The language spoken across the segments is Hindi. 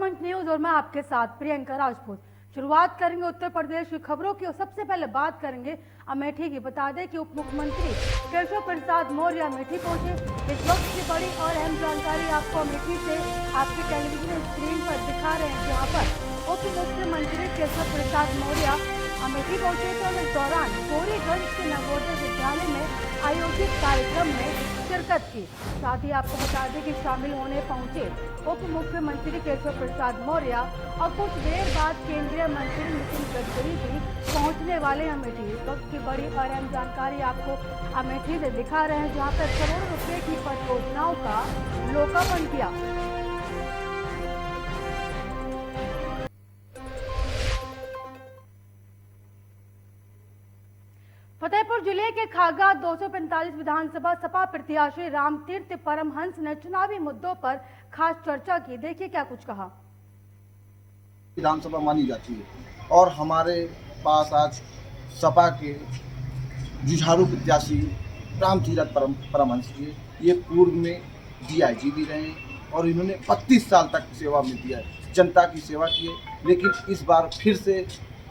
मंच न्यूज और मैं आपके साथ प्रियंका राजपूत। शुरुआत करेंगे उत्तर प्रदेश की खबरों की और सबसे पहले बात करेंगे अमेठी की। बता दें कि उप मुख्यमंत्री केशव प्रसाद मौर्य अमेठी पहुंचे। इस वक्त की बड़ी और अहम जानकारी आपको अमेठी से आपके टेलीविजन स्क्रीन पर दिखा रहे हैं, जहां पर उप मुख्यमंत्री केशव प्रसाद मौर्य अमेठी पहुंचे तो इस दौरान गौरीगंज के नवोदय विद्यालय में आयोजित कार्यक्रम में शिरकत की। साथ ही आपको बता दें कि शामिल होने पहुंचे उप मुख्यमंत्री केशव प्रसाद मौर्य और कुछ देर बाद केंद्रीय मंत्री नितिन गडकरी भी पहुंचने वाले अमेठी। इस वक्त की बड़ी और अहम जानकारी आपको अमेठी से दिखा रहे हैं, जहां पर करोड़ों रुपए की परियोजनाओं का लोकार्पण किया। फतेहपुर जिले के खागा 245 विधानसभा सपा प्रत्याशी रामतीर्थ परमहंस ने चुनावी मुद्दों पर खास चर्चा की। देखिए क्या कुछ कहा। विधानसभा मानी जाती है और हमारे पास आज सपा के जुझारू प्रत्याशी रामतीर्थ परमहंस जी, ये पूर्व में डीआईजी भी रहे और इन्होंने 32 साल तक सेवा में दिया है, जनता की सेवा की है। लेकिन इस बार फिर से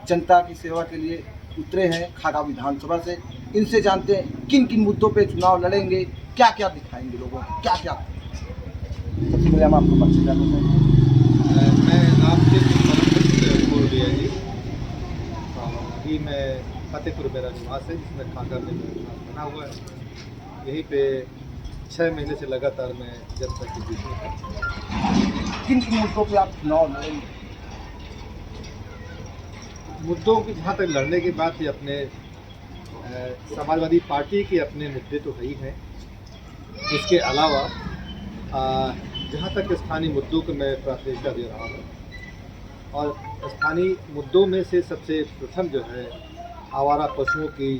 जनता की सेवा के लिए उतरे हैं खागा विधानसभा से। इनसे जानते हैं किन किन मुद्दों पे चुनाव लड़ेंगे, क्या क्या दिखाएंगे लोगों को, क्या क्या। सबसे पहले हम आपको परिचय करना चाहेंगे। मैं रामतीर्थ परमहंस मौर्य जी, अभी मैं फतेहपुर मेरा निवास है, जिसमें खागा में बना हुआ है। यहीं पे 6 महीने से लगातार मैं जनता के बीच में। किन किन मुद्दों पे आप चुनाव लड़ेंगे? मुद्दों की जहाँ तक लड़ने की बात है, अपने समाजवादी पार्टी के अपने मुद्दे तो है ही हैं। इसके अलावा जहाँ तक स्थानीय मुद्दों को मैं प्राथमिकता दे रहा हूँ, और स्थानीय मुद्दों में से सबसे प्रथम जो है आवारा पशुओं की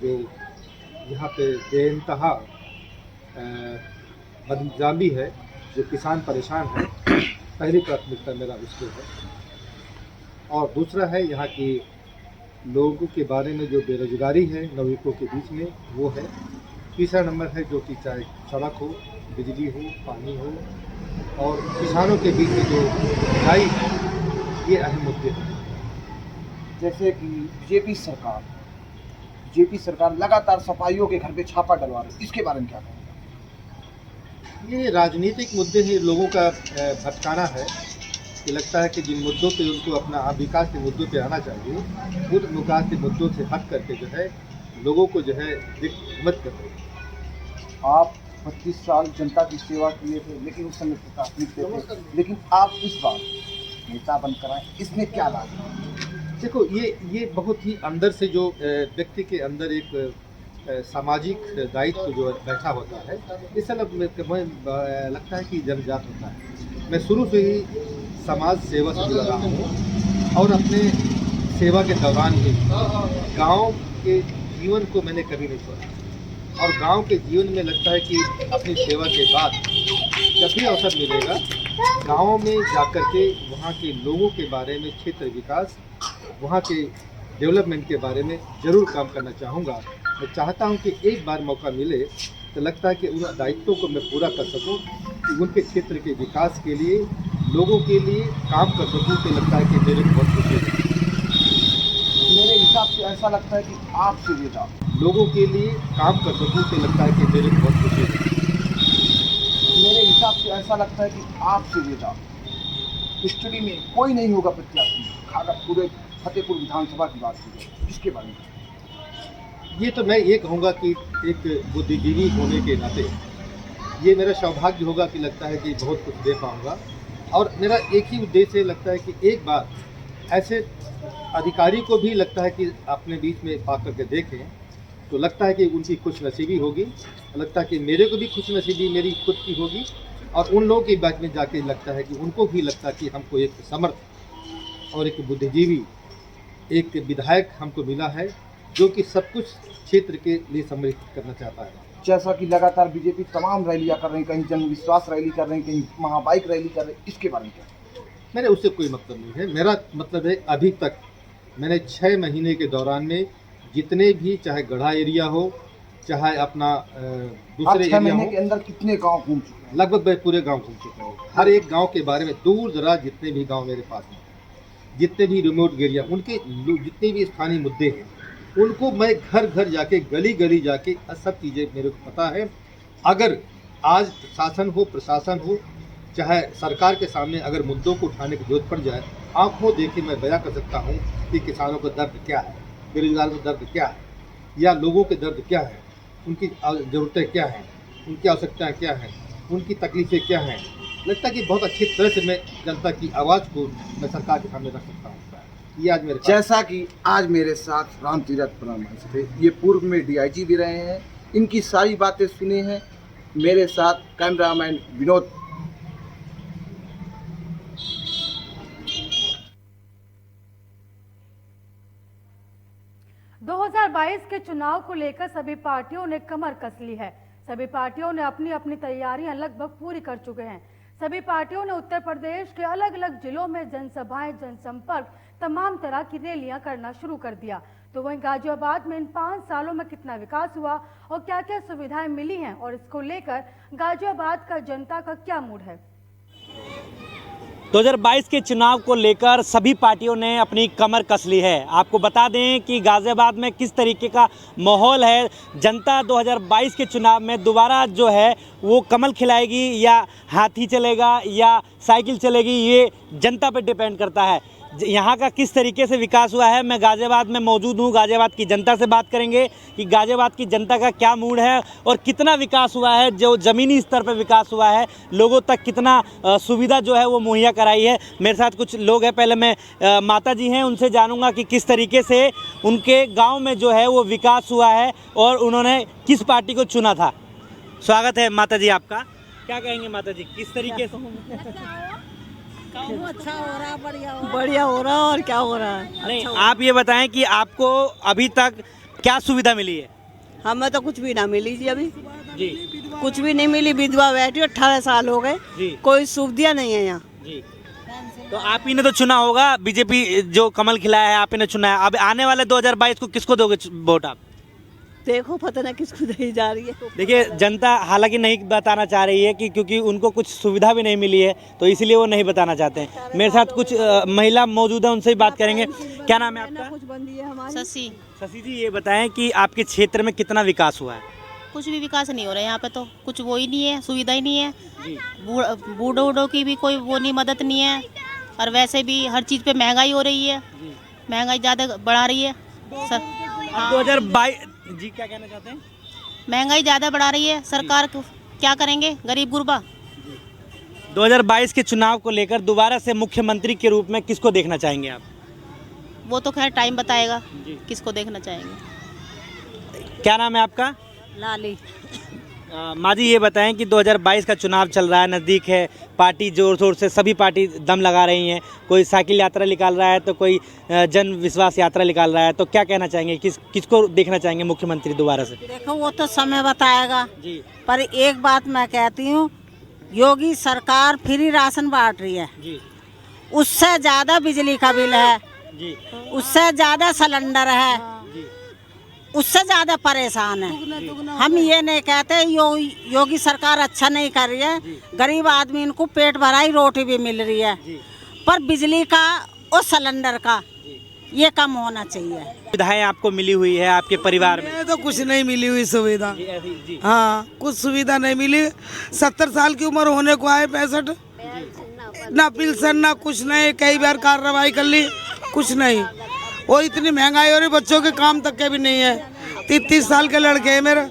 जो यहाँ पे बेइंतहा बदनिज़ामी है, जो किसान परेशान है, पहली प्राथमिकता मेरा उसको है। और दूसरा है यहाँ की लोगों के बारे में जो बेरोजगारी है नवयुवकों के बीच में, वो है। तीसरा नंबर है जो कि चाहे सड़क हो, बिजली हो, पानी हो, और किसानों के बीच में जो लड़ाई है, ये अहम मुद्दे हैं। जैसे कि बीजेपी सरकार लगातार सफाइयों के घर पे छापा डलवा रही है, इसके बारे में क्या कहेंगे? ये राजनीतिक मुद्दे हैं, लोगों का भटकाना है कि लगता है कि जिन मुद्दों पे उनको अपना विकास के मुद्दों पे आना चाहिए, खुद विकास के मुद्दों से हट करके जो है लोगों को जो है मत कर रहे हैं। आप 25 साल जनता की सेवा किए थे, लेकिन उस समय प्राथमिक थे, लेकिन आप इस बार नेता बनकर आए, इसमें क्या लाभ? देखो, ये बहुत ही अंदर से जो व्यक्ति के अंदर एक सामाजिक दायित्व जो बैठा होता है, इससे लगता है कि जन्मजात होता है। मैं शुरू से ही समाज सेवा से जुड़ा रहा हूँ और अपने सेवा के दौरान ही गांव के जीवन को मैंने कभी नहीं छोड़ा। और गांव के जीवन में लगता है कि अपनी सेवा के बाद जब भी अवसर मिलेगा, गाँव में जाकर के वहाँ के लोगों के बारे में, क्षेत्र विकास, वहाँ के डेवलपमेंट के बारे में ज़रूर काम करना चाहूँगा। मैं चाहता हूँ कि एक बार मौका मिले तो लगता है कि उन दायित्वों को मैं पूरा कर सकूँ, कि उनके क्षेत्र के विकास के लिए, लोगों के लिए काम कर सकूँ। तो लगता है कि मेरे बहुत खुशी है। मेरे हिसाब से ऐसा लगता है कि आपसे ज़्यादा लोगों के लिए काम कर सकूँ, तो लगता है कि मेरे बहुत खुशी है। मेरे हिसाब से ऐसा लगता है कि आपसे ज़्यादा हिस्ट्री में कोई नहीं होगा प्रत्याशी खागा पूरे फतेहपुर विधानसभा की बात की जाए, इसके बारे में। ये तो मैं ये कहूँगा कि एक बुद्धिजीवी होने के नाते ये मेरा सौभाग्य होगा कि लगता है कि बहुत कुछ दे पाऊँगा। और मेरा एक ही उद्देश्य है, लगता है कि एक बार ऐसे अधिकारी को भी लगता है कि अपने बीच में पा करके देखें, तो लगता है कि उनकी खुश नसीबी होगी। लगता है कि मेरे को भी खुश नसीबी मेरी खुद की होगी, और उन लोगों के बीच में जाके लगता है कि उनको भी लगता है कि हमको एक समर्थ और एक बुद्धिजीवी, एक विधायक हमको मिला है, जो कि सब कुछ क्षेत्र के लिए समर्पित करना चाहता है। जैसा कि लगातार बीजेपी तमाम रैलियां कर रही, कहीं जन विश्वास रैली कर रही, कहीं महाबाइक रैली कर रही, इसके बारे में क्या? मेरे उससे कोई मतलब नहीं है। मेरा मतलब है, अभी तक मैंने 6 महीने के दौरान में जितने भी, चाहे गढ़ा एरिया हो, चाहे अपना आप दूसरे 6 एरिया महीने हो, के अंदर कितने गांव घूम चुके हैं? लगभग मैं पूरे गांव घूम चुका हूँ। हर एक गांव के बारे में दूर दराज जितने भी गांव मेरे पास हैं, जितने भी रिमोट एरिया, उनके जितने भी स्थानीय मुद्दे हैं, उनको मैं घर घर जाके, गली गली जाके सब चीज़ें मेरे को पता है। अगर आज शासन हो, प्रशासन हो, चाहे सरकार के सामने अगर मुद्दों को उठाने की जरूरत पड़ जाए, आंखों देखे मैं बयां कर सकता हूं कि किसानों का दर्द क्या है, बेरोजगारों का दर्द क्या है, या लोगों के दर्द क्या है, उनकी ज़रूरतें क्या हैं, उनकी आवश्यकताएं क्या हैं, उनकी तकलीफ़ें क्या हैं। लगता है कि बहुत अच्छी तरह से मैं जनता की आवाज़ को मैं सरकार के सामने रख सकता हूँ। ये आज मेरे जैसा कि आज मेरे साथ राम तीरथ परमहंस थे, ये पूर्व में DIG भी रहे हैं, इनकी सारी बातें सुने हैं। मेरे साथ कैमरामैन विनोद। (2022) के चुनाव को लेकर सभी पार्टियों ने कमर कस ली है। सभी पार्टियों ने अपनी अपनी तैयारियां लगभग पूरी कर चुके हैं। सभी पार्टियों ने उत्तर प्रदेश के अलग अलग जिलों में जनसभाएं, जनसंपर्क, तमाम तरह की रैलियां करना शुरू कर दिया। तो वहीं गाजियाबाद में इन 5 सालों में कितना विकास हुआ और क्या क्या सुविधाएं मिली हैं और इसको लेकर गाजियाबाद का जनता का क्या मूड है। 2022 के चुनाव को लेकर सभी पार्टियों ने अपनी कमर कस ली है। आपको बता दें कि गाजियाबाद में किस तरीके का माहौल है। जनता 2022 के चुनाव में दोबारा जो है वो कमल खिलाएगी या हाथी चलेगा या साइकिल चलेगी, ये जनता पर डिपेंड करता है। यहाँ का किस तरीके से विकास हुआ है, मैं गाजियाबाद में मौजूद हूँ। गाजियाबाद की जनता से बात करेंगे कि गाजियाबाद की जनता का क्या मूड है और कितना विकास हुआ है, जो ज़मीनी स्तर पर विकास हुआ है, लोगों तक कितना सुविधा जो है वो मुहैया कराई है। मेरे साथ कुछ लोग हैं, पहले मैं माता जी हैं, उनसे जानूंगा कि किस तरीके से उनके गाँव में जो है वो विकास हुआ है और उन्होंने किस पार्टी को चुना था। स्वागत है माता जी आपका। क्या कहेंगे माता जी, किस तरीके से? अच्छा हो रहा, बढ़िया हो रहा और क्या हो रहा है। नहीं, आप ये बताएं कि आपको अभी तक क्या सुविधा मिली है? हमें तो कुछ भी ना मिली जी, अभी जी कुछ भी नहीं मिली। विधवा बैठी 18 साल हो गए, कोई सुविधा नहीं है यहाँ जी। तो आप ही ने तो चुना होगा, बीजेपी जो कमल खिलाया है आप ही ने चुना है। अब आने वाले 2022 को किसको दोगे वोट आप? देखो पता नहीं किसको दी जा रही है। देखिए, जनता हालांकि नहीं बताना चाह रही है कि क्योंकि उनको कुछ सुविधा भी नहीं मिली है, तो इसलिए वो नहीं बताना चाहते हैं। मेरे साथ कुछ महिला मौजूद है, उनसे ही बात करेंगे। क्या नाम है आपका? कुछ बंदी है हमारी। शशि जी, ये बताएं कि आपके क्षेत्र में कितना विकास हुआ है? कुछ भी विकास नहीं हो रहा है यहाँ पे, तो कुछ वो ही नहीं है, सुविधा ही नहीं है। बूढ़ों की भी कोई वो नहीं, मदद नहीं है। और वैसे भी हर चीज़ पे महंगाई हो रही है, महंगाई ज़्यादा बढ़ा रही है सर। 2022 जी, क्या कहना चाहते हैं? महंगाई ज़्यादा बढ़ा रही है, सरकार क्या करेंगे, गरीब गुरबा। 2022 के चुनाव को लेकर दोबारा से मुख्यमंत्री के रूप में किसको देखना चाहेंगे आप? वो तो खैर टाइम बताएगा किसको देखना चाहेंगे। क्या नाम है आपका? लाली। माँ जी, ये बताएं कि 2022 का चुनाव चल रहा है, नज़दीक है, पार्टी जोर शोर से सभी पार्टी दम लगा रही हैं। कोई साइकिल यात्रा निकाल रहा है तो कोई जन विश्वास यात्रा निकाल रहा है, तो क्या कहना चाहेंगे, किसको देखना चाहेंगे मुख्यमंत्री दोबारा से? देखो वो तो समय बताएगा जी। पर एक बात मैं कहती हूँ, योगी सरकार फ्री राशन बांट रही है जी। उससे ज्यादा बिजली का बिल है जी। उससे ज्यादा सिलेंडर है जी। उससे ज्यादा परेशान है। हम ये नहीं कहते योगी सरकार अच्छा नहीं कर रही है, गरीब आदमी इनको पेट भराई रोटी भी मिल रही है, पर बिजली का और सिलेंडर का ये कम होना चाहिए। सुविधाएं आपको मिली हुई है आपके परिवार में? तो कुछ नहीं मिली हुई सुविधा। जी। हाँ, कुछ सुविधा नहीं मिली। 70 साल की उम्र होने को आए, 65, ना पेंशन ना कुछ नहीं। कई बार कार्रवाई कर ली, कुछ नहीं। और इतनी महंगाई हो रही, बच्चों के काम तक के भी नहीं है। 30 साल के लड़के हैं मेरे,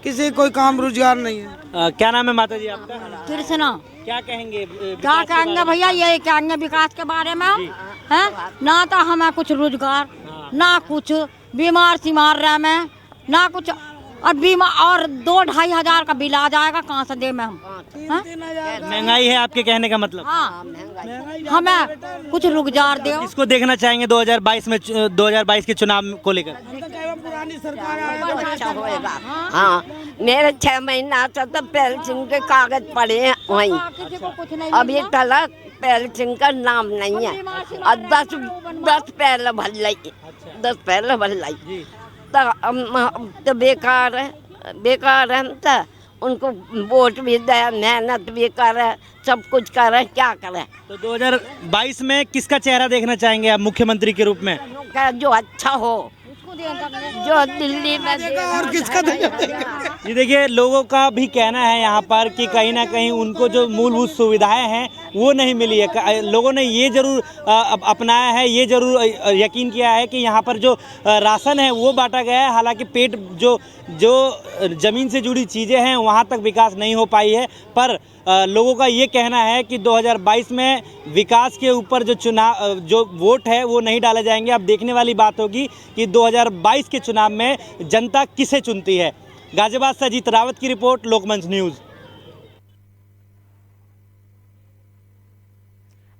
किसी कोई काम रोजगार नहीं है। क्या नाम है माता जी आपका? कृष्णा। क्या कहेंगे? क्या कहेंगे भैया, यही कहेंगे विकास के बारे में हम हैं। ना तो हमें कुछ रोजगार, ना कुछ, बीमार सिमार रहे में, ना कुछ। और बीमा और 2-2.5 हजार का बिल आ जाएगा, कहाँ से दे में हम? महंगाई है आपके कहने का मतलब? हाँ, हमें कुछ रोजगार दो। किसको देखना चाहेंगे 2022 में, 2022 के चुनाव को लेकर? पुरानी सरकार अच्छा होएगा। हाँ, मेरे 6 महीना से तो पेंशन के कागज पड़े हैं वहीं, अभी तक पेंशन का नाम नहीं है। और 10 पहले भर लाई, 10 पहले भर लाई तो बेकार है। बेकार है, हम तो उनको वोट भी दे, मेहनत भी करे, सब कुछ करे, क्या करे। तो 2022 में किसका चेहरा देखना चाहेंगे आप मुख्यमंत्री के रूप में? जो अच्छा हो, जो दिल्ली में और किसका जी देखिए, लोगों का भी कहना है यहाँ पर कि कहीं ना कहीं उनको जो मूलभूत सुविधाएं हैं वो नहीं मिली है। लोगों ने ये जरूर अपनाया है, ये जरूर यकीन किया है कि यहाँ पर जो राशन है वो बांटा गया है। हालांकि पेट जो ज़मीन से जुड़ी चीज़ें हैं वहाँ तक विकास नहीं हो पाई है, पर लोगों का ये कहना है कि 2022 में विकास के ऊपर जो वोट है वो नहीं डाले जाएंगे। अब देखने वाली बात होगी कि 2022 के चुनाव में जनता किसे चुनती है। गाजियाबाद से अजीत रावत की रिपोर्ट, लोकमंच न्यूज़।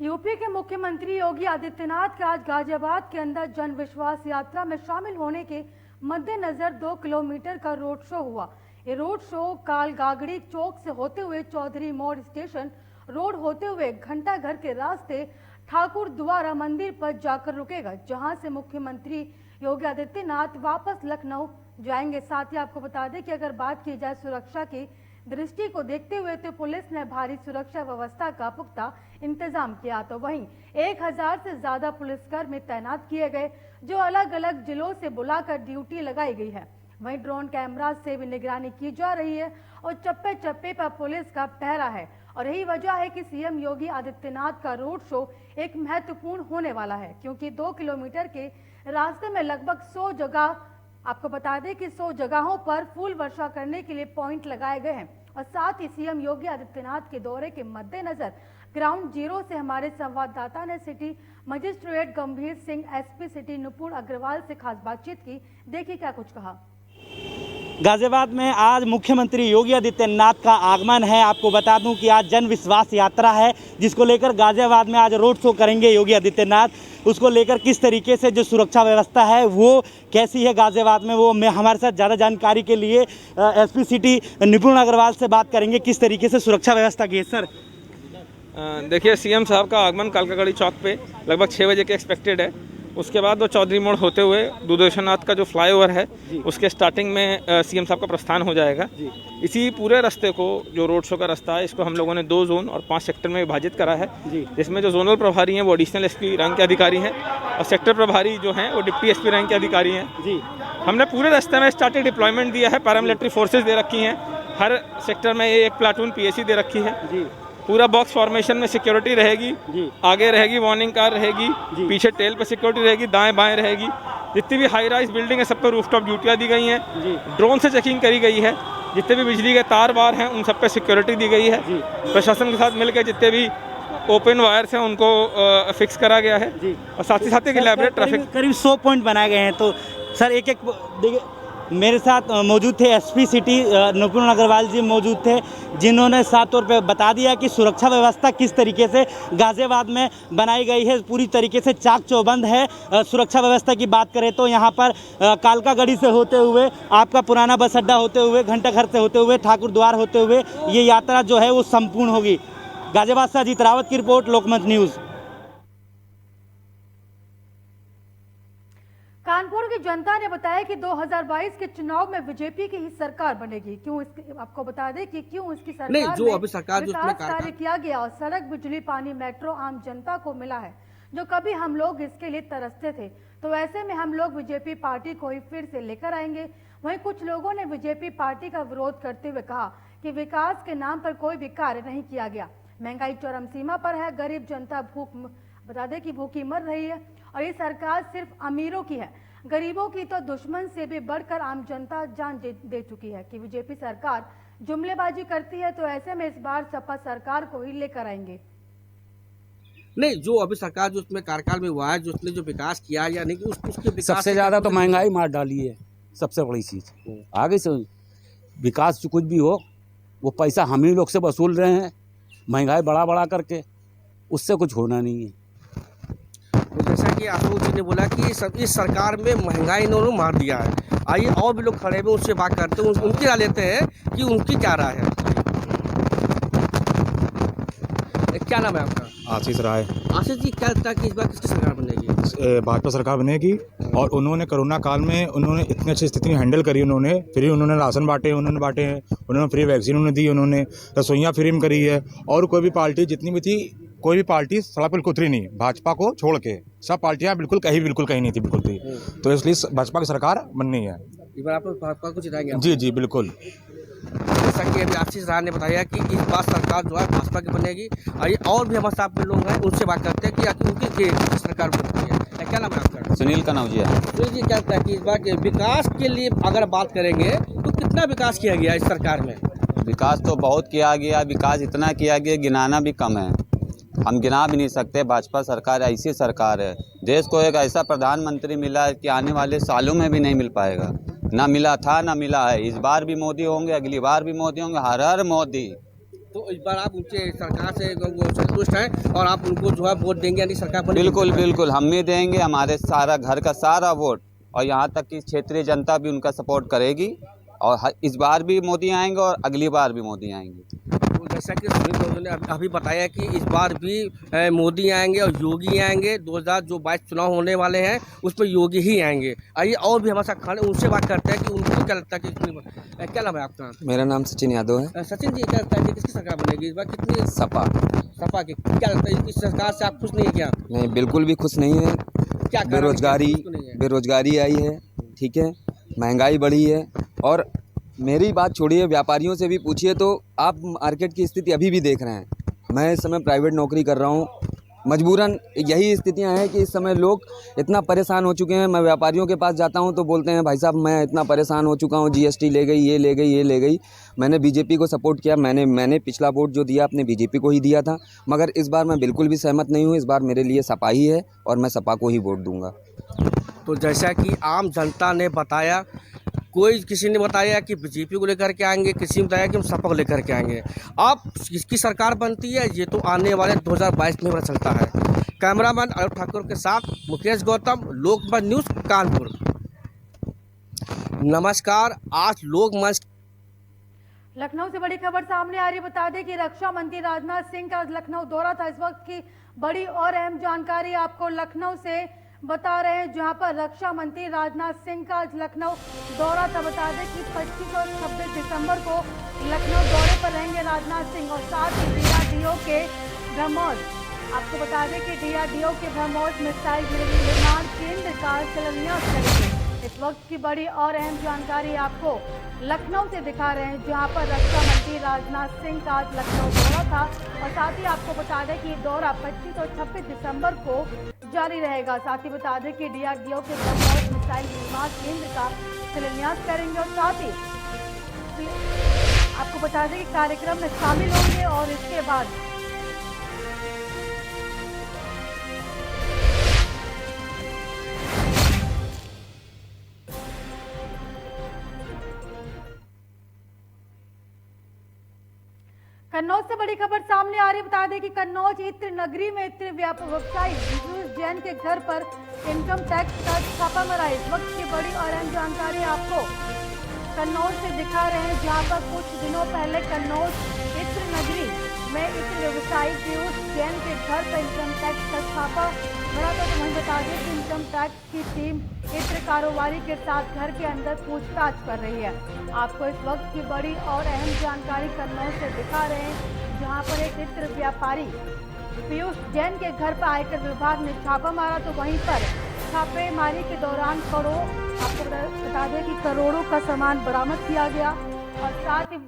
यूपी के मुख्यमंत्री योगी आदित्यनाथ का आज गाजियाबाद के अंदर जन विश्वास यात्रा में शामिल होने के मद्देनजर 2 किलोमीटर का रोड शो हुआ। ये रोड शो कालगागड़ी चौक से होते हुए चौधरी मोड़ स्टेशन रोड होते हुए घंटा घर के रास्ते ठाकुर द्वारा मंदिर पर जाकर रुकेगा, जहां से मुख्यमंत्री योगी आदित्यनाथ वापस लखनऊ जाएंगे। साथ ही आपको बता दें कि अगर बात की जाए सुरक्षा की दृष्टि को देखते हुए तो पुलिस ने भारी सुरक्षा व्यवस्था का पुख्ता इंतजाम किया। तो वहीं 1000 से ज्यादा पुलिसकर्मी तैनात किए गए, जो अलग अलग जिलों से बुलाकर ड्यूटी लगाई गई है। वहीं ड्रोन कैमरा से भी निगरानी की जा रही है और चप्पे चप्पे पर पुलिस का पहरा है। और यही वजह है कि सीएम योगी आदित्यनाथ का रोड शो एक महत्वपूर्ण होने वाला है, क्योंकि 2 किलोमीटर के रास्ते में लगभग 100 जगह, आपको बता दें कि 100 जगहों पर फूल वर्षा करने के लिए पॉइंट लगाए गए हैं। और साथ ही सीएम योगी आदित्यनाथ के दौरे के मद्देनजर ग्राउंड जीरो से हमारे संवाददाता ने सिटी मजिस्ट्रेट गंभीर सिंह, एसपी सिटी नुपुर अग्रवाल से खास बातचीत की। देखिए क्या कुछ कहा। गाजियाबाद में आज मुख्यमंत्री योगी आदित्यनाथ का आगमन है। आपको बता दूं कि आज जन विश्वास यात्रा है, जिसको लेकर गाजियाबाद में आज रोड शो करेंगे योगी आदित्यनाथ। उसको लेकर किस तरीके से जो सुरक्षा व्यवस्था है वो कैसी है गाजियाबाद में, वो मैं हमारे साथ ज़्यादा जानकारी के लिए एसपी सिटी निपुण अग्रवाल से बात करेंगे किस तरीके से सुरक्षा व्यवस्था की है। सर देखिए, सीएम साहब का आगमन कालकागड़ी चौक पे लगभग 6 बजे के एक्सपेक्टेड है। उसके बाद वो चौधरी मोड़ होते हुए दूरदर्शननाथ का जो फ्लाईओवर है उसके स्टार्टिंग में सीएम साहब का प्रस्थान हो जाएगा। इसी पूरे रास्ते को, जो रोड शो का रास्ता है, इसको हम लोगों ने 2 जोन और 5 सेक्टर में विभाजित करा है, जिसमें जो जोनल प्रभारी हैं वो एडिशनल एसपी रैंक के अधिकारी हैं और सेक्टर प्रभारी जो हैं वो डिप्टी एसपी रैंक के अधिकारी हैं। हमने पूरे रास्ते में स्टार्टिंग डिप्लॉयमेंट दिया है, पैरामिलिट्री फोर्सेज दे रखी हैं, हर सेक्टर में एक प्लाटून पीएसी दे रखी है। पूरा बॉक्स फॉर्मेशन में सिक्योरिटी रहेगी, आगे रहेगी वार्निंग कार रहेगी, पीछे टेल पे सिक्योरिटी रहेगी, दाएं बाएं रहेगी। जितनी भी हाई राइज बिल्डिंग है सब पे रूफटॉप ड्यूटियाँ दी गई हैं, ड्रोन से चेकिंग करी गई है। जितने भी बिजली के तार वार हैं उन सब पे सिक्योरिटी दी गई है। प्रशासन के साथ मिलकर जितने भी ओपन वायर्स हैं उनको फिक्स करा गया है और साथ ही एक इलैबोरेट ट्रैफिक करीब 100 पॉइंट बनाए गए हैं। तो सर एक देखिए, मेरे साथ मौजूद थे एसपी सिटी निपुण अग्रवाल जी मौजूद थे, जिन्होंने साफ तौर पे बता दिया कि सुरक्षा व्यवस्था किस तरीके से गाजियाबाद में बनाई गई है। पूरी तरीके से चाक चौबंद है। सुरक्षा व्यवस्था की बात करें तो यहाँ पर कालकागड़ी से होते हुए, आपका पुराना बस अड्डा होते हुए, घंटाघर से होते हुए, ठाकुर द्वार होते हुए ये यात्रा जो है वो संपूर्ण होगी। गाजियाबाद से अजीत रावत की रिपोर्ट, लोकमंच न्यूज़। कानपुर की जनता ने बताया कि 2022 के चुनाव में बीजेपी की ही सरकार बनेगी। क्यों इसकी आपको बता दें कि क्यों इसकी सरकार नहीं, जो अभी सरकार जो विकास कार्य किया गया और सड़क, बिजली, पानी, मेट्रो आम जनता को मिला है, जो कभी हम लोग इसके लिए तरसते थे। तो ऐसे में हम लोग बीजेपी पार्टी को ही फिर से लेकर आएंगे। वहीं कुछ लोगों ने बीजेपी पार्टी का विरोध करते हुए कहा कि विकास के नाम पर कोई भी कार्य नहीं किया गया। महंगाई चरम सीमा पर है, गरीब जनता बता दें कि भूखी मर रही है और ये सरकार सिर्फ अमीरों की है। गरीबों की तो दुश्मन से भी बढ़कर आम जनता जान दे चुकी है कि बीजेपी सरकार जुमलेबाजी करती है। तो ऐसे में इस बार सपा सरकार को ही लेकर आएंगे। नहीं, जो अभी सरकार जो उसमें कार्यकाल में हुआ है, जो उसने जो विकास किया या नहीं, उसके विकास सबसे ज्यादा तो महंगाई मार डाली है, सबसे बड़ी चीज। आगे से विकास जो कुछ भी हो वो पैसा हम ही लोग से वसूल रहे हैं, महंगाई बढ़ा करके, उससे कुछ होना नहीं है। तो जैसा कि आशोक जी ने बोला कि इस सरकार में महंगाई इन्होंने मार दिया है। आइए और भी लोग खड़े हुए उनसे बात करते हैं, उनकी राय लेते हैं कि उनकी क्या राय है। क्या नाम है आपका? आशीष राय। आशीष जी, क्या लगता है कि इस बार किसकी सरकार बनेगी? भाजपा सरकार बनेगी। और उन्होंने कोरोना काल में उन्होंने इतनी अच्छी स्थिति हैंडल करी, उन्होंने फ्री उन्होंने राशन बांटे हैं, उन्होंने फ्री वैक्सीन उन्होंने दी, उन्होंने रसोइयाँ फ्री में करी है। और कोई भी पार्टी जितनी भी थी, कोई भी पार्टी सड़क पर उतरी नहीं, भाजपा को छोड़ के सब पार्टियाँ बिल्कुल कहीं नहीं थी, बिल्कुल थी। तो इसलिए भाजपा की सरकार बननी है। इस बार आप भाजपा को जिताएंगे? जी जी बिल्कुल। जैसा कि अभी आशीष राय ने बताया कि इस बार सरकार जो है भाजपा की बनेगी। आइए और भी हमारे साथ में लोग हैं, उनसे बात करते हैं कि आखिर उनकी सरकार बनती है। क्या नाम है आपका? सुनील कनौजिया। सुनील जी, क्या लगता है कि इस बार के विकास के लिए अगर बात करेंगे तो कितना विकास किया गया इस सरकार में? विकास तो बहुत किया गया, विकास इतना किया गया गिनाना भी कम है, हम गिना भी नहीं सकते। भाजपा सरकार ऐसी सरकार है, देश को एक ऐसा प्रधानमंत्री मिला है कि आने वाले सालों में भी नहीं मिल पाएगा, ना मिला था ना मिला है। इस बार भी मोदी होंगे, अगली बार भी मोदी होंगे, हर मोदी। तो इस बार आप उनके सरकार से संतुष्ट हैं और आप उनको जो है वोट देंगे, यानी सरकार बनेगी? बिल्कुल बिल्कुल, हम भी देंगे, हमारे सारा घर का सारा वोट, और यहाँ तक कि क्षेत्रीय जनता भी उनका सपोर्ट करेगी। और इस बार भी मोदी आएंगे और अगली बार भी मोदी आएंगे। तो जैसा कि सुनील गौतम ने अभी बताया कि इस बार भी मोदी आएंगे और योगी आएंगे। 2022 चुनाव होने वाले हैं, उस पर योगी ही आएंगे। आइए और भी हमारे साथ खड़े उनसे बात करते हैं कि उनको क्या लगता है कि क्या नाम है आपका? मेरा नाम सचिन यादव है। सचिन जी, क्या लगता है कि किसकी सरकार बनेगी इस बार? कितनी? सपा की। क्या लगता है इस सरकार से आप खुश नहीं है क्या? नहीं, बिल्कुल भी खुश नहीं है। क्या बेरोजगारी आई है, ठीक है, महंगाई बढ़ी है। और मेरी बात छोड़िए, व्यापारियों से भी पूछिए तो आप मार्केट की स्थिति अभी भी देख रहे हैं। मैं इस समय प्राइवेट नौकरी कर रहा हूँ, मजबूरन यही स्थितियां हैं कि इस समय लोग इतना परेशान हो चुके हैं। मैं व्यापारियों के पास जाता हूं तो बोलते हैं भाई साहब मैं इतना परेशान हो चुका हूं, जीएसटी ले गई, ये ले गई, ये ले गई। मैंने बीजेपी को सपोर्ट किया, मैंने पिछला वोट जो दिया अपने बीजेपी को ही दिया था, मगर इस बार मैं बिल्कुल भी सहमत नहीं हूँ। इस बार मेरे लिए सपा ही है और मैं सपा को ही वोट दूंगा। तो जैसा कि आम जनता ने बताया, किसी ने बताया कि बीजेपी को लेकर के आएंगे, किसी ने बताया कि हम सपा को लेकर के आएंगे। अब किसकी सरकार बनती है ये तो आने वाले 2022 में पता चलता है। कैमरामैन अरुण ठाकुर के साथ मुकेश गौतम, लोकमंच न्यूज़, कानपुर। नमस्कार। आज लोकमंच लखनऊ से बड़ी खबर सामने आ रही है। बता दें कि रक्षा मंत्री राजनाथ सिंह का लखनऊ दौरा था। इस वक्त की बड़ी और अहम जानकारी आपको लखनऊ से बता रहे हैं, जहां पर रक्षा मंत्री राजनाथ सिंह का लखनऊ दौरा था। बता दें कि 25 और 26 दिसंबर को लखनऊ दौरे पर रहेंगे राजनाथ सिंह, और साथ ही DRDO के ब्रह्मोस, आपको बता दें कि DRDO के ब्रह्मोस मिसाइल निर्माण केंद्र का शिलान्यास करेंगे। इस वक्त की बड़ी और अहम जानकारी आपको लखनऊ से दिखा रहे हैं, जहां पर रक्षा मंत्री राजनाथ सिंह का आज लखनऊ दौरा था। और साथ ही आपको बता दें कि दौरा 25 और 26 दिसंबर को जारी रहेगा। साथ ही बता दें कि DRDO के ब्रह्मोस मिसाइल निर्माण केंद्र का शिलान्यास करेंगे, और साथ ही आपको बता दें कि कार्यक्रम में शामिल होंगे। और इसके बाद कन्नौज से बड़ी खबर सामने आ रही है। बता दें कि कन्नौज इत्र नगरी में इत्र व्यवसायी पीयूष जैन के घर पर इनकम टैक्स का छापा मरा। इस वक्त की बड़ी और अहम जानकारी आपको कन्नौज से दिखा रहे हैं, जहां पर कुछ दिनों पहले कन्नौज इत्र नगरी में इत्र व्यवसायी पीयूष जैन के घर पर इनकम टैक्स का छापा मरा। तो वहीं बता दें कि इनकम टैक्स की टीम इत्र कारोबारी के साथ घर के अंदर पूछताछ कर रही है। आपको इस वक्त की बड़ी और अहम जानकारी कन्नौज से दिखा रहे हैं, जहां पर एक इत्र व्यापारी पीयूष जैन के घर पर आयकर विभाग ने छापा मारा। तो वहीं पर छापेमारी के दौरान आपको बता दें कि करोड़ों का सामान बरामद किया गया, और साथ ही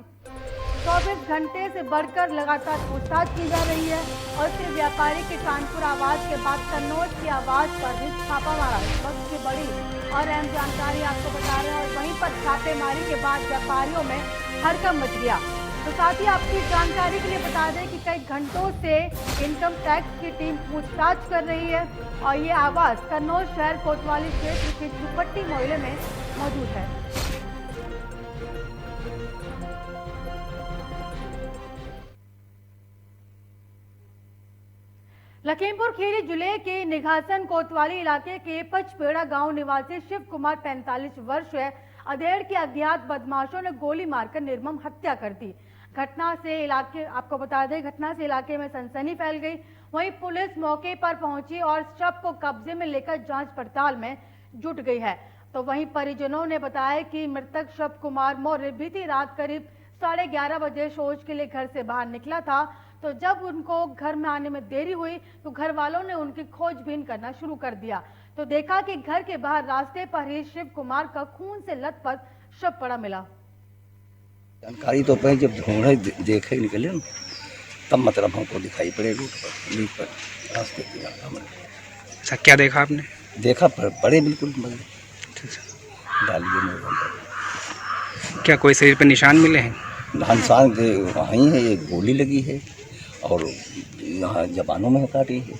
24 घंटे से बढ़कर लगातार पूछताछ की जा रही है। और फिर व्यापारी के कानपुर आवास के बाद कन्नौज की आवास पर भी छापा मारा। इस वक्त की बड़ी और अहम जानकारी आपको बता रहे हैं। और वहीं पर छापेमारी के बाद व्यापारियों में हड़कंप मच गया। तो साथ ही आपकी जानकारी के लिए बता दें कि कई घंटों से इनकम टैक्स की टीम पूछताछ कर रही है, और ये आवास कन्नौज शहर कोतवाली क्षेत्र के झुपट्टी मोहल्ले में मौजूद है। लखीमपुर खीरी जिले के निघासन कोतवाली इलाके के पचपेड़ा गांव निवासी शिव कुमार 45 वर्ष है अधेड़ के अज्ञात बदमाशों ने गोली मारकर निर्मम हत्या कर दी। घटना से इलाके में सनसनी फैल गई। वहीं पुलिस मौके पर पहुंची और शव को कब्जे में लेकर जांच पड़ताल में जुट गई है। तो वहीं परिजनों ने बताया कि मृतक शव कुमार मौर्य बीती रात करीब 11:30 बजे शौच के लिए घर से बाहर निकला था। तो जब उनको घर में आने में देरी हुई तो घर वालों ने उनकी खोजबीन करना शुरू कर दिया। तो देखा कि घर के बाहर रास्ते पर ही शिव कुमार का खून से लथपथ शव पड़ा मिला। जानकारी तो पहले जब ढूंढे देखे निकले न, तब मतलब हमको दिखाई पड़े रूट पर रास्ते पे। अच्छा, क्या देखा आपने? देखा पड़े बिल्कुल डालिए में। क्या कोई शरीर पर निशान मिले हैं? निशान वहीं है, एक गोली लगी है और यहाँ जबानों में काटी है।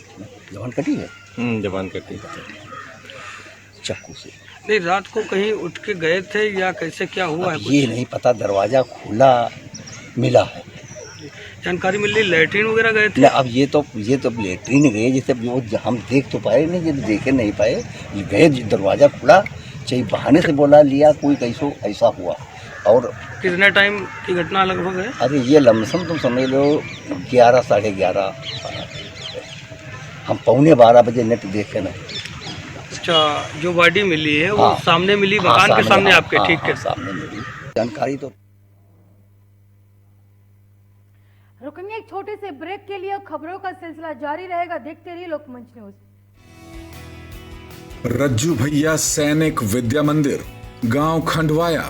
जबान कटी है, जबान कटी चाकू से। नहीं, रात को कहीं उठ के गए थे या कैसे क्या हुआ है? ये नहीं पता, दरवाजा खुला मिला है। जानकारी मिल रही लैट्रिन वगैरह गए थे? अब ये तो लेटरिन गए, जैसे वो हम देख तो पाए नहीं, जब देखे नहीं पाए, गए दरवाजा खुला, चाहे बहाने से बोला लिया कोई कैसो ऐसा हुआ। और कितने टाइम की घटना लगभग है? अरे ये लमसम तुम समझ लो 11 साढ़े 11, हम 11:15 बजे नेट देखे ना। अच्छा, जो बॉडी मिली है वो सामने मिली, मकान के सामने आपके? ठीक है, सामने मिली। जानकारी तो रुकेंगे एक छोटे से ब्रेक के लिए, खबरों का सिलसिला जारी रहेगा, देखते रहिए लोकमंच न्यूज। रज्जू भैया सैनिक विद्या मंदिर, गांव खंडवाया,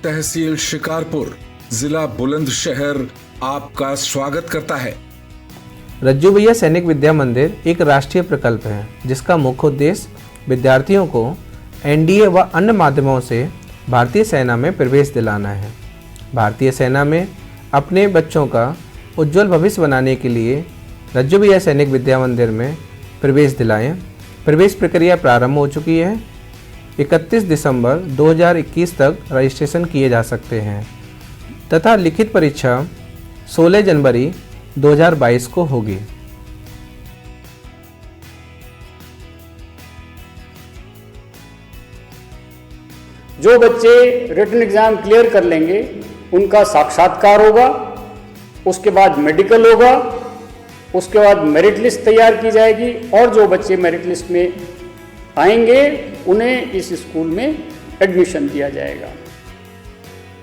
तहसील शिकारपुर, जिला बुलंदशहर आपका स्वागत करता है। रज्जू भैया सैनिक विद्या मंदिर एक राष्ट्रीय प्रकल्प है जिसका मुख्य उद्देश्य विद्यार्थियों को एनडीए व अन्य माध्यमों से भारतीय सेना में प्रवेश दिलाना है। भारतीय सेना में अपने बच्चों का उज्जवल भविष्य बनाने के लिए रज्जू भैया सैनिक विद्या मंदिर में प्रवेश दिलाएं। प्रवेश प्रक्रिया प्रारंभ हो चुकी है। 31 दिसंबर 2021 तक रजिस्ट्रेशन किए जा सकते हैं तथा लिखित परीक्षा 16 जनवरी 2022 को होगी। जो बच्चे रिटन एग्जाम क्लियर कर लेंगे उनका साक्षात्कार होगा, उसके बाद मेडिकल होगा, उसके बाद मेरिट लिस्ट तैयार की जाएगी और जो बच्चे मेरिट लिस्ट में आएंगे उन्हें इस स्कूल में एडमिशन दिया जाएगा।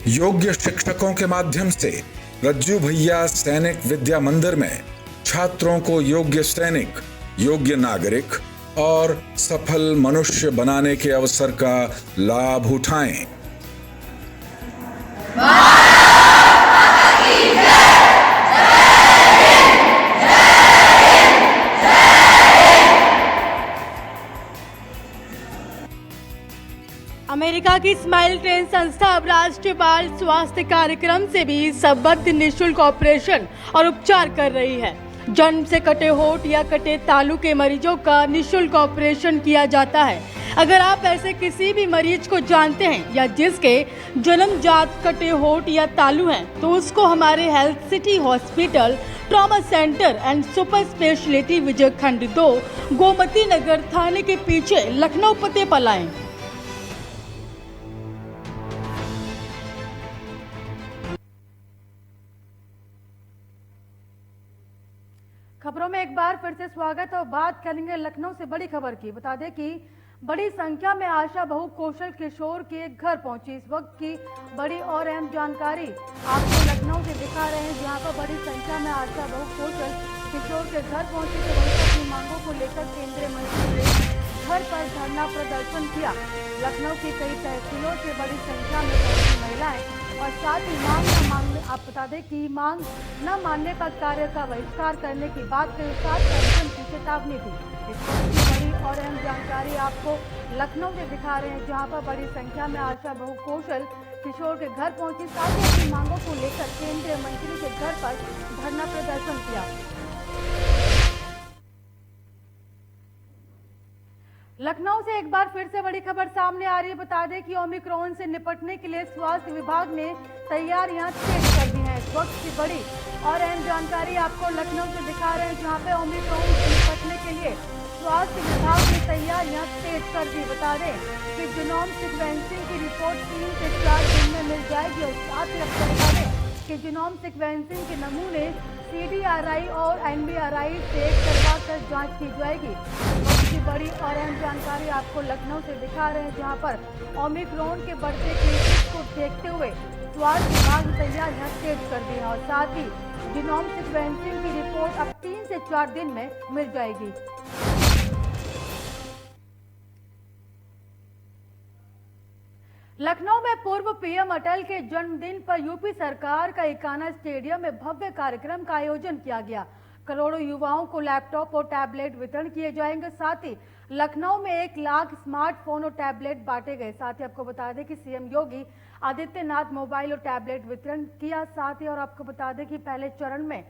योग्य शिक्षकों के माध्यम से रज्जू भैया सैनिक विद्या मंदिर में छात्रों को योग्य सैनिक, योग्य नागरिक और सफल मनुष्य बनाने के अवसर का लाभ उठाएं। अमेरिका की स्माइल ट्रेन संस्था अब राष्ट्रीय बाल स्वास्थ्य कार्यक्रम से भी संबद्ध निःशुल्क ऑपरेशन और उपचार कर रही है। जन्म से कटे होठ या कटे तालू के मरीजों का निःशुल्क ऑपरेशन किया जाता है। अगर आप ऐसे किसी भी मरीज को जानते हैं या जिसके जन्मजात कटे होठ या तालू हैं, तो उसको हमारे health city hospital trauma centre and super speciality Vijay Khand 2 Gomti Nagar थाने के पीछे लखनऊ पते पर लाएं। खबरों में एक बार फिर से स्वागत और बात करेंगे लखनऊ से बड़ी खबर की। बता दें कि बड़ी संख्या में आशा बहु कौशल किशोर के घर पहुंची। इस वक्त की बड़ी और अहम जानकारी आपको लखनऊ से दिखा रहे हैं, जहां पर बड़ी संख्या में आशा बहु कौशल किशोर के घर पहुंची तो वहीं अपनी मांगों को लेकर केंद्रीय मंत्री ने घर पर धरना प्रदर्शन किया। लखनऊ की कई तहसीलों से बड़ी संख्या में पहुंची महिलाएं और साथ ही आप बता दें कि मांग न मानने पर कार्य का बहिष्कार करने की बात के साथ संगठन की चेतावनी दी। इस की बड़ी और अहम जानकारी आपको लखनऊ से दिखा रहे हैं, जहां पर बड़ी संख्या में आशा बहु कौशल किशोर के घर पहुंची, साथ ही अपनी मांगों को लेकर केंद्रीय मंत्री के घर पर धरना प्रदर्शन किया। लखनऊ से एक बार फिर से बड़ी खबर सामने आ रही है। बता दें कि ओमिक्रॉन से निपटने के लिए स्वास्थ्य विभाग ने तैयारियां तेज कर दी हैं। इस वक्त की बड़ी और अहम जानकारी आपको लखनऊ से दिखा रहे हैं, जहां पे ओमिक्रॉन से निपटने के लिए स्वास्थ्य विभाग ने तैयारियां तेज कर दी। बता दें कि जीनोम सीक्वेंसिंग की रिपोर्ट 3 से 4 दिन में मिल जाएगी और साथ ही आपको बता दें कि जीनोम सीक्वेंसिंग के नमूने CDRI और NBRI से करवा लगाकर जांच की जाएगी। इसकी बड़ी और अहम जानकारी आपको लखनऊ से दिखा रहे हैं, जहां पर ओमिक्रॉन के बढ़ते केसेस को देखते हुए स्वास्थ्य विभाग ने तैयारियां तेज कर दी है और साथ ही जीनोम सीक्वेंसिंग की रिपोर्ट अब 3 से 4 दिन में मिल जाएगी। लखनऊ में पूर्व पीएम अटल के जन्मदिन पर यूपी सरकार का इकाना स्टेडियम में भव्य कार्यक्रम का आयोजन किया गया। करोड़ों युवाओं को लैपटॉप और टैबलेट वितरण किए जाएंगे। साथ ही लखनऊ में 1 लाख स्मार्टफोन और टैबलेट बांटे गए। साथ ही आपको बता दें कि सीएम योगी आदित्यनाथ मोबाइल और टैबलेट वितरण किया। साथ ही और आपको बता दें कि पहले चरण में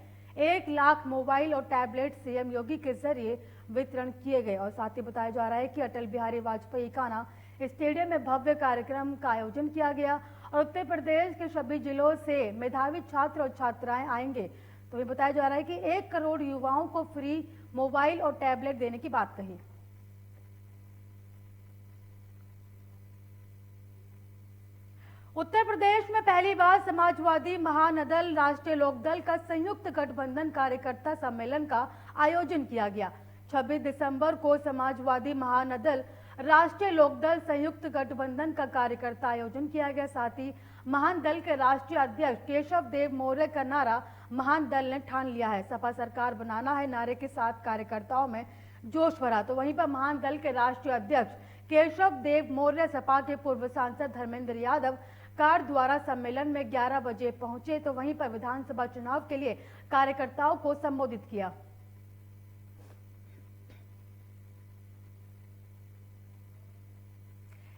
1 लाख मोबाइल और टैबलेट सीएम योगी के जरिए वितरण किए गए। और साथ ही बताया जा रहा है कि अटल बिहारी वाजपेयी इकाना स्टेडियम में भव्य कार्यक्रम का आयोजन किया गया और उत्तर प्रदेश के सभी जिलों से मेधावी छात्र और छात्राएं आएंगे। तो ये बताया जा रहा है कि 1 करोड़ युवाओं को फ्री मोबाइल और टैबलेट देने की बात कही। उत्तर प्रदेश में पहली बार समाजवादी महानदल राष्ट्रीय लोकदल का संयुक्त गठबंधन कार्यकर्ता सम्मेलन का आयोजन किया गया। 26 दिसंबर को समाजवादी महानदल राष्ट्रीय लोकदल संयुक्त गठबंधन का कार्यकर्ता आयोजन किया गया। साथ ही महान दल के राष्ट्रीय अध्यक्ष केशव देव मौर्य का नारा महान दल ने ठान लिया है। सपा सरकार बनाना है नारे के साथ कार्यकर्ताओं में जोश भरा। तो वहीं पर महान दल के राष्ट्रीय अध्यक्ष केशव देव मौर्य सपा के पूर्व सांसद धर्मेंद्र यादव कार द्वारा सम्मेलन में 11 बजे पहुंचे। तो वहीं पर विधानसभा चुनाव के लिए कार्यकर्ताओं को संबोधित किया।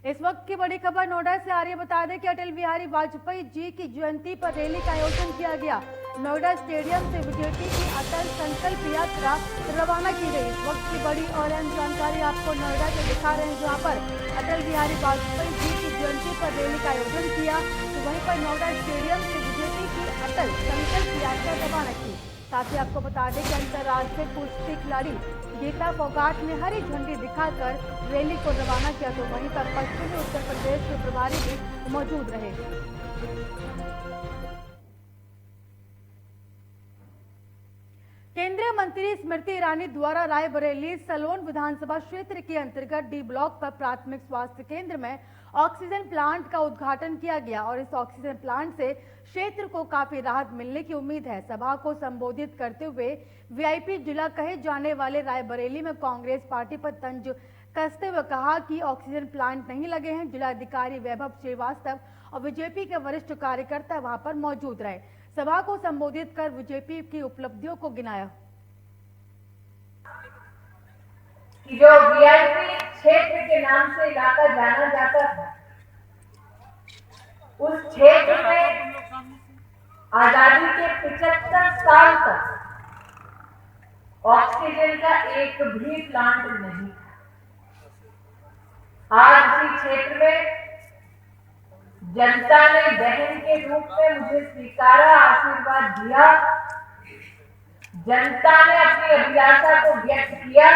इस वक्त की बड़ी खबर नोएडा से आ रही है। बता दें कि अटल बिहारी वाजपेयी जी की जयंती पर रैली का आयोजन किया गया। नोएडा स्टेडियम से बीजेपी की अटल संकल्प यात्रा रवाना की गई। इस वक्त की बड़ी और अहम जानकारी आपको नोएडा से दिखा रहे हैं, जहां पर अटल बिहारी वाजपेयी जी की जयंती पर रैली का आयोजन किया। तो वहीं पर नोएडा स्टेडियम से बीजेपी की अटल संकल्प यात्रा रवाना की। साथ ही आपको बता दें कि अंतर्राष्ट्रीय कुश्ती खिलाड़ी गीता फोगाट ने हरी झंडी दिखाकर रैली को रवाना किया। तो वहीं पर पश्चिमी उत्तर प्रदेश के प्रभारी भी मौजूद रहे। केंद्रीय मंत्री स्मृति ईरानी द्वारा रायबरेली सलोन विधानसभा क्षेत्र के अंतर्गत डी ब्लॉक पर प्राथमिक स्वास्थ्य केंद्र में ऑक्सीजन प्लांट का उद्घाटन किया गया और इस ऑक्सीजन प्लांट से क्षेत्र को काफी राहत मिलने की उम्मीद है। सभा को संबोधित करते हुए वीआईपी जिला कहे जाने वाले रायबरेली में कांग्रेस पार्टी पर तंज कसते हुए कहा कि ऑक्सीजन प्लांट नहीं लगे हैं। जिलाधिकारी वैभव श्रीवास्तव और बीजेपी के वरिष्ठ कार्यकर्ता वहां पर मौजूद रहे। सभा को संबोधित कर बीजेपी की उपलब्धियों को गिनाया। जो वीआईपी क्षेत्र के नाम से इलाका जाना जाता था, उस क्षेत्र में आजादी के 75 साल तक ऑक्सीजन का एक भी प्लांट नहीं था। आज इसी क्षेत्र में जनता ने बहन के रूप में मुझे स्वीकारा, आशीर्वाद दिया। जनता ने अपनी अभिलाषा को व्यक्त किया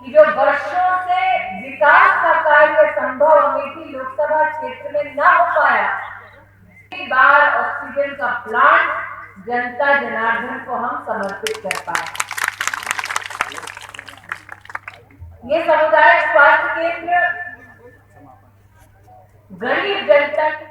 कि जो वर्षों से विकास का कार्य संभव अमेठी लोकसभा क्षेत्र में न हो पाया, इस बार ऑक्सीजन का प्लांट जनता जनार्दन को हम समर्पित कर पाए। ये सामुदायिक स्वास्थ्य केंद्र गरीब जनता की।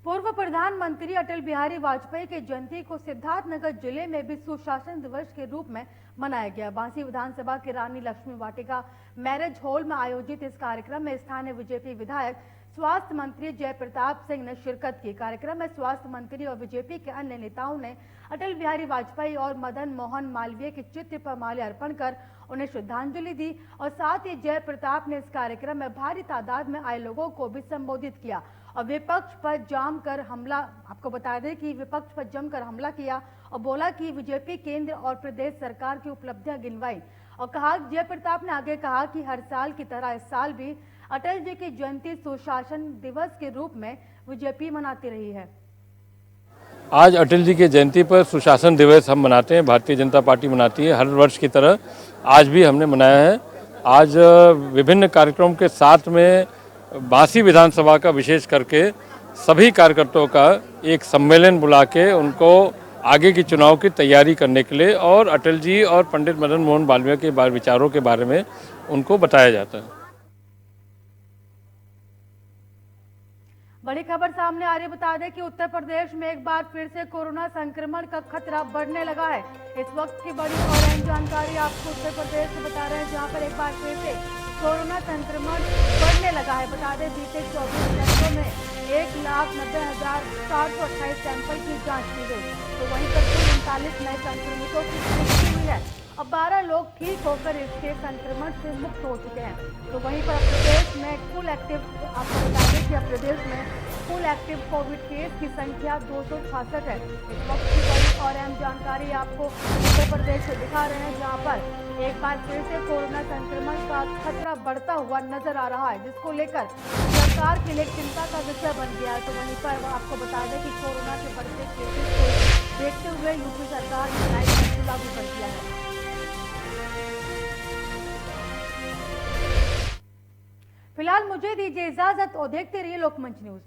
पूर्व प्रधानमंत्री अटल बिहारी वाजपेयी के जयंती को सिद्धार्थनगर जिले में भी सुशासन दिवस के रूप में मनाया गया। बांसी विधानसभा के रानी लक्ष्मी वाटिका मैरिज हॉल में आयोजित इस कार्यक्रम में स्थानीय बीजेपी विधायक स्वास्थ्य मंत्री जय प्रताप सिंह ने शिरकत की। कार्यक्रम में स्वास्थ्य मंत्री और बीजेपी के अन्य नेताओं ने अटल बिहारी वाजपेयी और मदन मोहन मालवीय के चित्र पर माल्यार्पण कर उन्हें श्रद्धांजलि दी और साथ ही जय प्रताप ने इस कार्यक्रम में भारी तादाद में आए लोगों को भी संबोधित किया और विपक्ष पर जमकर हमला, आपको बता दें कि विपक्ष पर जमकर हमला किया और बोला कि बीजेपी केंद्र और प्रदेश सरकार की उपलब्धियां गिनवाई और कहा, जय प्रताप ने आगे कहा कि हर साल की तरह इस साल भी अटल जी की जयंती सुशासन दिवस के रूप में बीजेपी मनाती रही है। आज अटल जी की जयंती पर सुशासन दिवस हम मनाते हैं, भारतीय जनता पार्टी मनाती है। हर वर्ष की तरह आज भी हमने मनाया है। आज विभिन्न कार्यक्रमों के साथ में बांसी विधानसभा का विशेष करके सभी कार्यकर्ताओं का एक सम्मेलन बुला के उनको आगे की चुनाव की तैयारी करने के लिए और अटल जी और पंडित मदन मोहन मालवीय के विचारों के बारे में उनको बताया जाता है। बड़ी खबर सामने आ रही है। बता दें कि उत्तर प्रदेश में एक बार फिर से कोरोना संक्रमण का खतरा बढ़ने लगा है। इस वक्त की बड़ी और अहम जानकारी आपको उत्तर प्रदेश से बता रहे हैं, जहां पर एक बार फिर से कोरोना संक्रमण बढ़ने लगा है। बता दें बीते 24 घंटों में 1,90,728 सैंपल की जांच की गई, तो वहीं पर कुल 39 नए संक्रमितों की पुष्टि हुई है। अब 12 लोग ठीक होकर इसके संक्रमण से मुक्त हो चुके हैं। तो वहीं पर प्रदेश में कुल एक्टिव, आपको बता दें कि प्रदेश में कुल एक्टिव कोविड केस की संख्या 266 है। इस वक्त की बड़ी और अहम जानकारी आपको उत्तर प्रदेश से दिखा रहे हैं, जहां पर एक बार फिर से कोरोना संक्रमण का खतरा बढ़ता हुआ नजर आ रहा है, जिसको लेकर सरकार के लिए चिंता का विषय बन गया है। तो वहीं पर आपको बता दें कि कोरोना के बढ़ते केसेस को देखते हुए यूपी सरकार ने नाइट कर्फ्यू लागू कर दिया है। फिलहाल मुझे दीजिए इजाजत और देखते रहिए लोकमंच न्यूज।